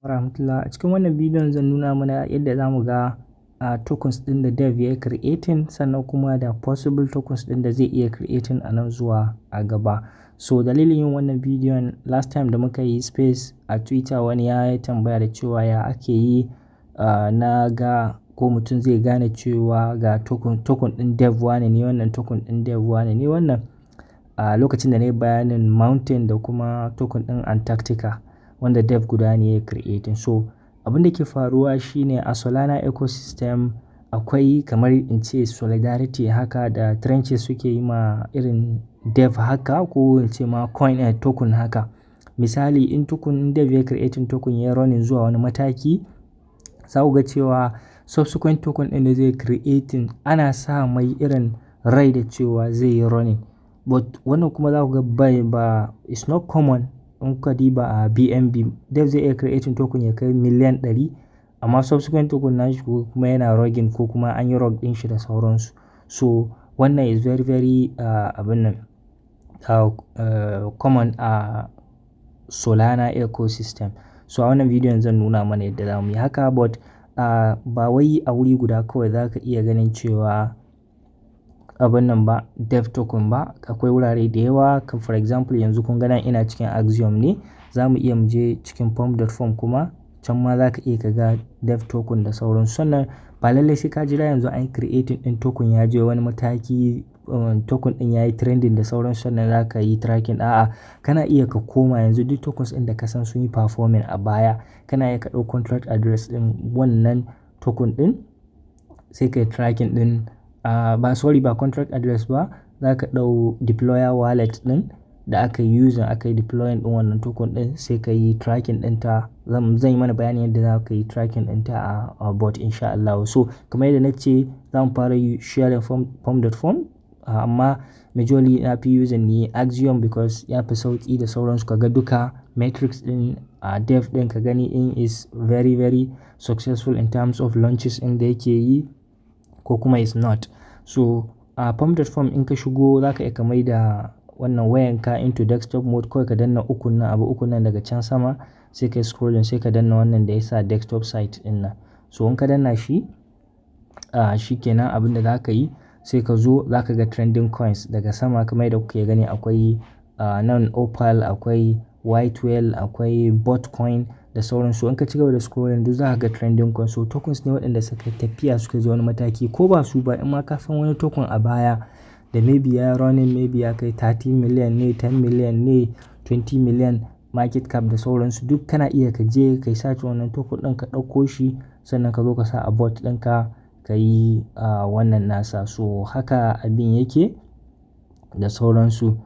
Rahmatullah. A cikin wannan bidiyon zan nuna mana yadda za mu ga tokens ɗin da dev ya yi creating, sannan kuma da possible tokens ɗin da zai iya creating a nan zuwa a gaba. So dalilin yin wannan bidiyon, last time da muka yi space a Twitter wani ya yi tambaya da cewa ya ake yi na ga ko mutum zai gane cewa ga token ɗin dev wane ne wannan, token ɗin dev wane ne wannan, a lokacin da na yi bayanin mountain da kuma token ɗin Antarctica wanda dev guda ne ya creating. So abin da ke faruwa shine a Solana ecosystem akwai kamar in ce solidarity haka da trenches suke yi ma irin dev haka, ko in ce ma coin token haka. Misali in token dev ya creating token ya running zuwa wani mataki, za ku ga cewa subsequent token ɗin da zai creating ana sa mai irin rai da cewa zai yi running. But wannan kuma za ku ga ba it's not common. In ka diba a BNB, dev zai iya creating token ya kai miliyan 100, amma subsequent token nashi kuma yana rogin ko kuma an yi rog din shi da sauransu. So wannan is very abin nan common a Solana ecosystem. So a wannan bidiyon zan nuna mana yadda za mu yi haka, but ba wai a wuri guda kawai za ka iya ganin cewa abin nan ba, dev token ba. Akwai wurare da yawa, for example yanzu kun ga nan ina cikin Axiom ne, za mu iya mu je cikin pump.com kuma can ma za ka iya ka ga dev token da sauransu. Sannan ba lallai sai ka jira yanzu an yi creating ɗin token ya je wani mataki, token ɗin ya yi trending da sauransu sannan za ka yi tracking. A'a, kana iya ka koma yanzu duk tokens ɗin da ka san sun yi performing a baya, kana iya ka ɗau contract address ɗin wannan token ɗin sai ka yi tracking ɗin. Ba contract address ba, za ka ɗau deployer wallet ɗin da aka yi using aka yi deploying ɗin wannan token ɗin sai ka yi tracking ɗinta. Zan yi mana bayani yadda za ka yi tracking ɗinta a bot insha Allah. So kamar yadda na ce za mu fara sharing pump.com, amma majorly na fi using ni Axiom because ya fi sauƙi da sauransu. Ka ga duka metrics ɗin dev ɗin ka gani in is very successful in terms of launches ɗin da yake yi ko kuma is not. So pump.com in ka shigo za ka iya ka mai da wannan wayanka into desktop mode, kawai ka danna ukun nan daga can sama sai ka scrolling sai ka danna wannan da ya sa desktop site ɗin nan. So in ka danna shi kenan abin da za ka yi sai ka zo za ka ga trending coins daga sama kamar yadda kuke gani. Akwai nan opal, akwai white whale, akwai botcoin da sauransu. In ka ci gaba da scrolling duk za ka ga trending coins. So tokens ne waɗanda suka tafiya suka zo wani mataki, ko ba su ba in ma ka san wani token a baya da maybe ya running, maybe ya kai 30 million ne, 10 million ne, 20 million market cap da sauransu, duk kana iya ka je ka yi search wannan token ɗin ka ɗauko shi sannan ka zo ka sa a bot ɗinka ka yi wannan nasa. So haka abin yake da sauransu.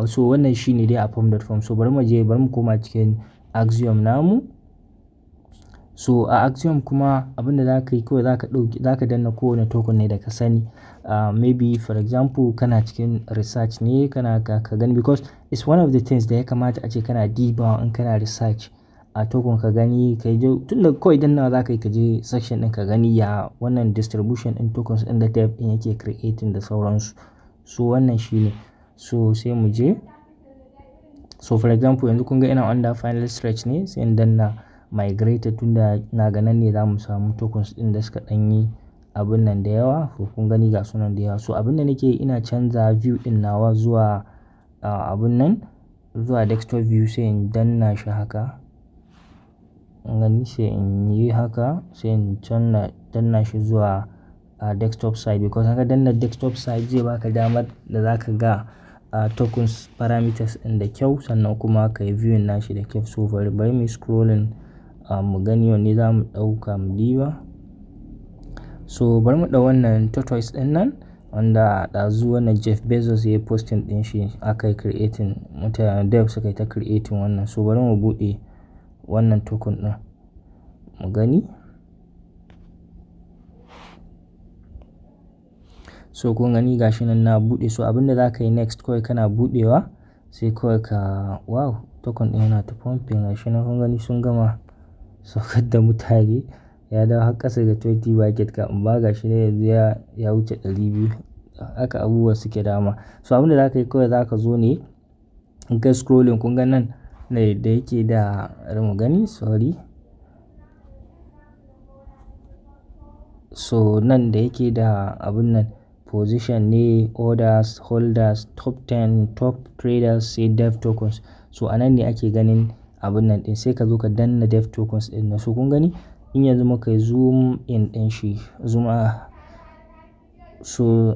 So wannan shi ne dai a pump.com. So bari mu koma cikin Axiom namu. So a Axiom kuma abin da za ka yi kawai za ka danna kowane token ne da ka sani. Maybe for example kana cikin research ne, kana ka gani, because it's one of the things da ya kamata a ce kana diba in kana research a token ka gani. Ka je tun da kawai dannawa za ka yi ka je section ɗin ka gani ya wannan distribution ɗin tokens ɗin da dev ɗin yake creating da sauransu. So wannan shi ne. So sai mu je. So for example yanzu kun ga ina under final stretch ne, sai in danna migrated tunda na ga nan ne za mu samu tokens ɗin da suka ɗanyi abin nan da yawa. So kun gani ga sunan da yawa. So abin da nake ina canza view ɗin nawa zuwa abin nan, zuwa desktop view, sai in danna shi haka. Gani sai in yi haka, sai in danna shi zuwa desktop side, because haka danna desktop side zai baka damar da za ka ga tokens parameters ɗin da kyau sannan kuma ka yi viewing nashi da kyau. So bari mu scrolling mu gani wanne za mu ɗauka mu diba. So bari mu ɗau wannan tortoise ɗin nan wanda ɗazu wannan Jeff Bezos ya yi posting ɗin shi aka yi creating, mutane dev suka yi ta creating wannan. So bari mu buɗe wannan token ɗin mu gani. So kun gani gashi nan na buɗe. So abin da za ka yi next kawai kana buɗewa sai kawai ka token ɗin yana ta pumping gashi nan kun gani sun gama saukar da mutane, ya dawo har ƙasa ga 20 market cap, amma gashi ne yanzu ya wuce 200. Haka abubuwa suke dama. So abin da za ka yi kawai za ka zo ne in ka scrolling kun ga nan ne da yake da mu gani sorry. So nan da yake da abun nan position ne, orders, holders, top 10, top traders sai dev tokens. So a nan ne ake ganin abun nan din, sai ka zo ka danna dev tokens din na. So kun gani in yanzu muka yi zoom in din shi zoom so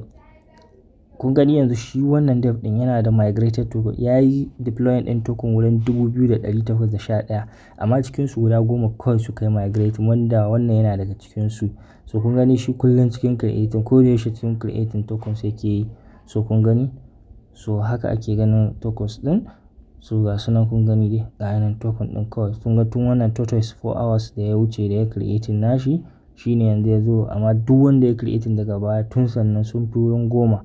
kun gani yanzu shi wannan dev din yana da migrated token, ya yi deploying din token wurin 2,811 amma cikinsu guda 10 kawai suka yi migrate, wanda wannan yana daga cikinsu. So kun gani shi kullum cikin creating, ko da yaushe cikin creating tokens yake yi. So kun gani, so haka ake ganin tokens din. So ga su nan kun gani dai ga yanan token din kawai sun ga tun wannan tortoise 4 hours da ya wuce da ya creating nashi shine yanzu ya zo, amma duk wanda ya creating daga baya tun sannan sun fi wurin 10,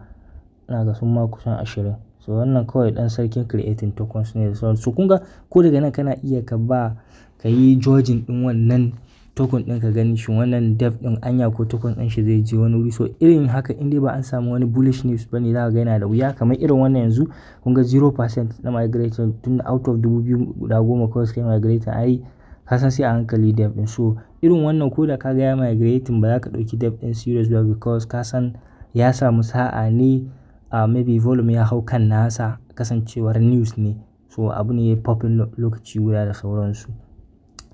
ina ga sun ma kusan 20. So wannan kawai dan sarkin creating tokens ne da sauran. So kun ga ko daga nan kana iya ka yi judging din wannan token din, ka gani shi wannan dev din anya ko token din shi zai je wani wuri. So irin haka in dai ba an samu wani bullish news bane za ka ga yana da wuya, kamar irin wannan yanzu kun ga 0% na migration tun out of 2,000 guda 10 kawai suka yi migration, ai ka san sai a hankali dev din. So irin wannan ko da ka ga ya migrating ba za ka ɗauki dev din serious ba, because ka san ya samu sa'a ne, maybe volume ya hau kan nasa kasancewar news ne. So abu ne ya popin lokaci guda da sauransu.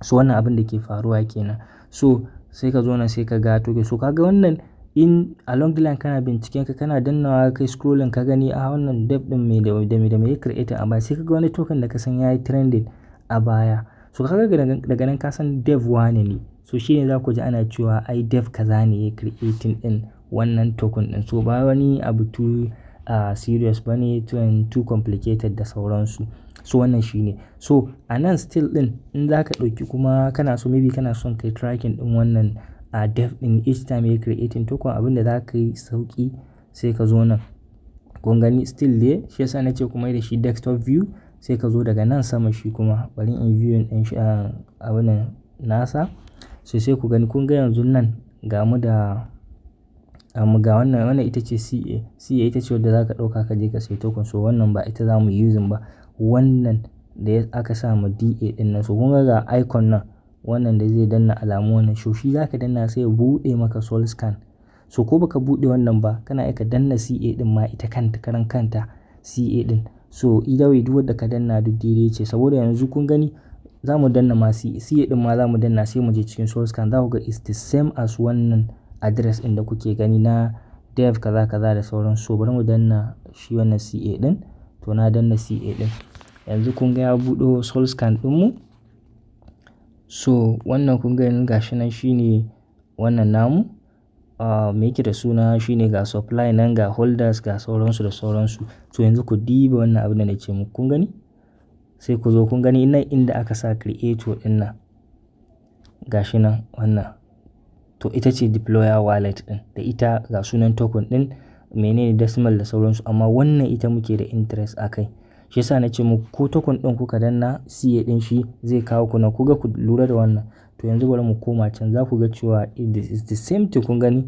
So wannan abin da ke faruwa kenan. So sai ka zo nan sai ka ga token. So ka ga wannan in along the line kana binciken ka kana dannawa kai scrolling ka gani wannan dev din mai da mai ya create a baya, sai ka ga wani token da ka san ya yi trending a baya. So ka ga daga nan ka san dev wane ne. So shine za ku ji ana cewa ai dev kaza ne ya creating din wannan token din. So ba wani abu too serious bane, too complicated da sauransu. So wannan shine. So a nan still din in za ka ɗauki kuma kana so maybe kana son kai tracking din wannan dev din each time ya creating token, abin da za ka yi sauki sai ka zo nan. Kun gani still dai shi yasa nace kuma da shi desktop view, sai ka zo daga nan sama shi kuma bari in view din shi abin nan nasa. Sai ku gani kun ga yanzu nan ga mu da ga wannan ita ce CA ita ce wadda za ka ɗauka ka je ka sai token. So wannan ba ita za mu yi using ba, wannan da aka sa ma DA din nan. So kun ga icon nan wannan da zai danna alamu wannan, so shi za ka danna sai ya buɗe maka sol scan. So ko baka buɗe wannan ba kana iya ka danna CA din ma ita kanta karan kanta CA din. So either way duk wadda ka danna duk daidai ce, saboda yanzu kun gani za mu danna ma CA din ma za mu danna sai mu je cikin sol scan, za ku ga is the same as wannan address ɗin da kuke gani na dev kaza kaza da sauran. So bari mu danna shi wannan CA din. To na danna CA din, yanzu kun ga ya buɗo sol scan ɗinmu. So wannan kun ga yanzu gashi nan shine wannan namu, me yake da suna shine ga supply nan, ga holders, ga sauransu da sauransu. So yanzu ku diba wannan abin da nake muku kun gani, sai ku zo kun gani nan inda aka sa creator din nan gashi nan wannan, to ita ce deployer wallet din da ita ga sunan token din menene decimal da sauransu, amma wannan ita muke da interest akai. Shi yasa nace muku ko token din kuka danna CA din shi zai kawo ku nan, ku ga ku lura da wannan. To yanzu bari mu koma can, za ku ga cewa is the same thing kun gani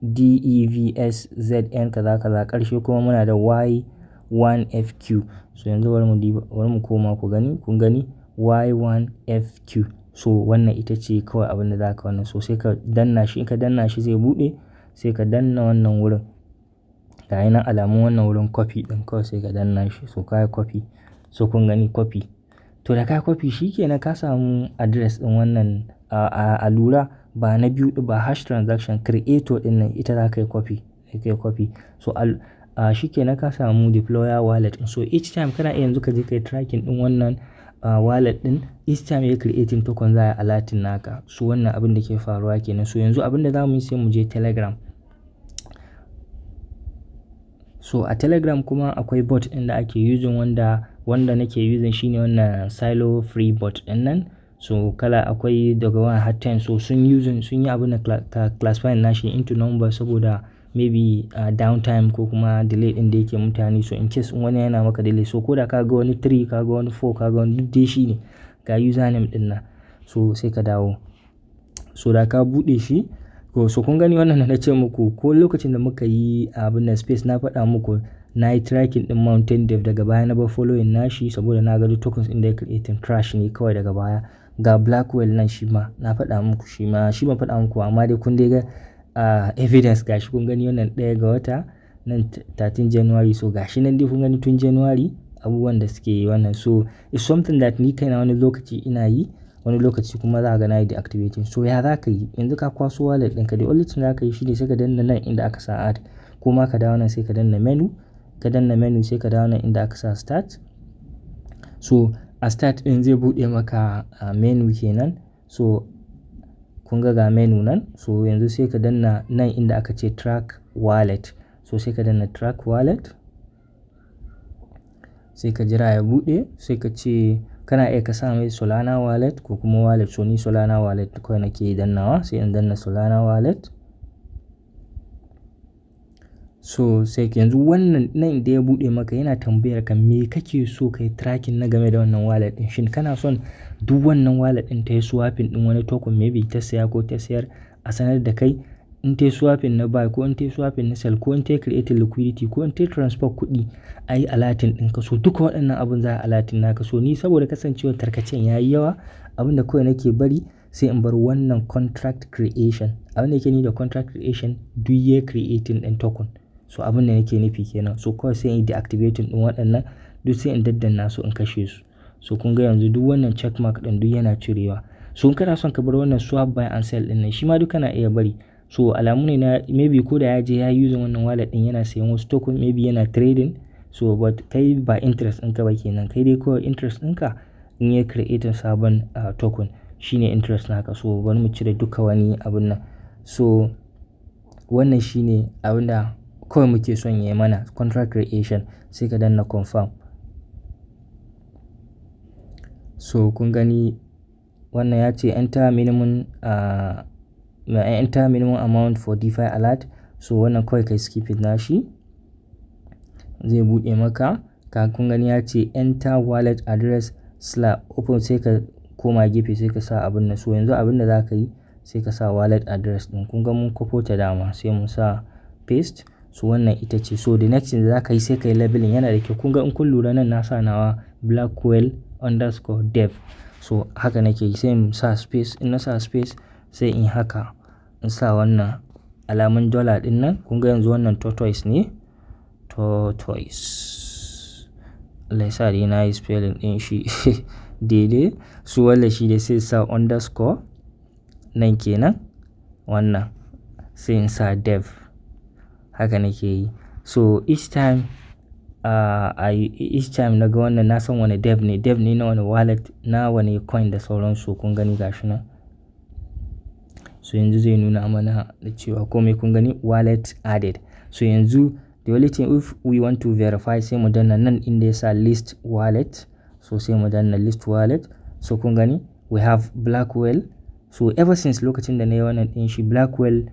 DEVSZN kaza kaza, ƙarshe kuma muna da Y1FQ. So yanzu bari mu koma ku gani kun gani Y1FQ. So wannan ita ce kawai abin da za ka wannan. So sai ka danna shi, in ka danna shi zai buɗe, sai ka danna wannan wurin ga yana alamun wannan wurin copy din kawai sai ka danna shi. So ka yi copy. So kun gani copy. To da ka copy shi kenan ka samu address din wannan a lura ba na biyu ba hash transaction creator din nan ita za ka yi copy. So shi kenan ka samu deployer wallet. So each time kana iya yanzu ka je ka yi tracking din wannan wallet din, each time ya creating token za a alerting naka. So wannan abin da ke faruwa kenan. So yanzu abin da za mu yi sai mu je Telegram. So a Telegram kuma akwai bot ɗin da ake using wanda nake using shine wannan silo free bot ɗin nan. So kala akwai daga 1 har 10. So sun yi abin da classifying nashi into number saboda maybe downtime ko kuma delay ɗin da yake mutane. So in case wani yana maka delay, so ko da ka ga wani 3 ka ga wani 4 ka ga wani duk dai shi ne ga username ɗin nan. So sai ka dawo. So da ka buɗe shi, so kun gani wannan da na ce muku ko lokacin da muka yi abin da space na faɗa muku na yi tracking din mountain dev daga baya na ba following nashi saboda na ga duk tokens inda ya creating crash ne kawai daga baya. Ga Blackwell nan shi ma na faɗa muku shi ban faɗa muku amma dai kun dai ga evidence gashi kun gani wannan 1 ga wata nan 13 January, so gashi nan dai kun gani tun January abubuwan da suke yi wannan. So it's something that ni kaina wani lokaci ina yi, wani lokaci kuma za ga na yi deactivating. So ya za ka yi yanzu ka kwaso wallet ɗinka, the only thing za ka yi shi ne sai ka danna nan inda aka sa add, kuma ka dawo nan sai ka danna menu, sai ka dawo nan inda aka sa start. So a start ɗin zai buɗe maka menu kenan. So kun ga menu nan, so yanzu sai ka danna nan inda aka ce track wallet, so sai ka danna track wallet, sai ka jira ya buɗe, sai ka ce kana iya ka sa mai solana wallet ko kuma wallet. So ni solana wallet kawai nake dannawa, sai in danna solana wallet. So sai yanzu wannan nan da ya buɗe maka yana tambayar ka me kake so kai tracking na game da wannan wallet ɗin. Shin kana son duk wannan wallet ɗin ta yi swapping ɗin wani token, maybe ta saya ko ta sayar, a sanar da kai. In ta yi swapping na buy ko in ta yi swapping na sell ko in ta yi creating liquidity ko in ta yi transfer kuɗi a yi alerting ɗinka. So duka waɗannan abun za a alerting naka. So ni saboda kasancewar tarkacen ya yi yawa, abin da kawai nake bari sai in bar wannan contract creation. Abin da yake ni da contract creation duk ya creating ɗin token. So abin da nake nufi kenan. So kawai sai in deactivating ɗin waɗannan duk sai in daddanna su in kashe su. So kun ga yanzu duk wannan check mark ɗin duk yana cirewa. So in kana son ka bar wannan swap buy and sell ɗin nan shi ma duk kana iya bari. So alamu ne na maybe ko da ya je ya yi using wannan wallet ɗin yana sayan wasu token, maybe yana trading. So but kai ba interest ɗinka ba kenan, kai dai kawai interest ɗinka in ya creating sabon token shine interest naka. So bari mu cire duka wani abun nan. So wannan shine abin da kawai muke son ya yi mana, contract creation, sai ka danna confirm. So kun gani wannan ya ce enter minimum amount for DeFi alert. So wannan kawai kai skip nashi zai buɗe maka. Kun gani ya ce enter wallet address open, sai ka koma gefe sai ka sa abin nan. So yanzu abin da za ka yi sai ka sa wallet address ɗin. Kun ga mun kwafo ta dama sai mu sa paste. So wannan ita ce. So the next thing da za ka yi sai ka yi labeling, yana da kyau. Kun ga in kun lura nan na sa nawa Blackwell_dev. So haka nake yi, sai in sa space, in na sa space sai in haka in sa wannan alamun dollar ɗin nan. Kun ga yanzu wannan tortoise ne, tortoise. Allah ya sa dai na yi spelling ɗin shi daidai. So wannan shi dai sai sa underscore nan kenan wannan, sai in sa dev. Haka nake yi. So each time na ga wannan na san wani dev ne na wani wallet, na wani coin da sauransu. Kun gani gashi nan. So yanzu zai nuna mana da cewa komai kun gani wallet added. So yanzu the only thing, if we want to verify sai mu danna nan inda ya sa list wallet. So sai mu danna list wallet. So kun gani we have Blackwell. So ever since lokacin da na yi wannan ɗin shi Blackwell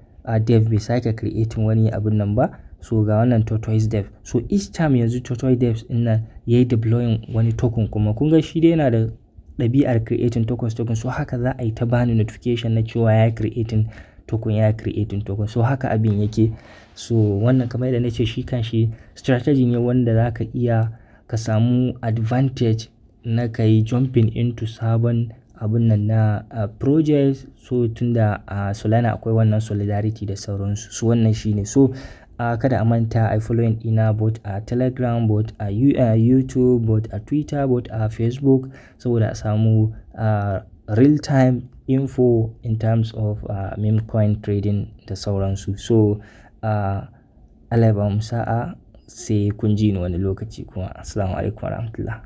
dev bai sake creating wani abin nan ba. So ga wannan tortoise dev. So each time yanzu tortoise dev ɗin nan ya yi deploying wani token kuma kun ga shi dai yana da ɗabi'ar creating token. So haka za a yi ta bani notification na cewa ya creating token. So haka abin yake. So wannan kamar yadda nace shi kan shi strategy ne wanda za ka iya ka samu advantage na ka yi jumping into sabon abun nan na project. So tunda Solana akwai wannan solidarity da sauransu. So wannan shine. So kada a manta a following ina both a Telegram, both a YouTube, both a Twitter, both a Facebook, saboda a samu real time info in terms of memecoin trading da sauransu. So Allah ya ba mu sa'a, sai kun ji ni wani lokaci kuma. Assalamu alaikum warahmatullah.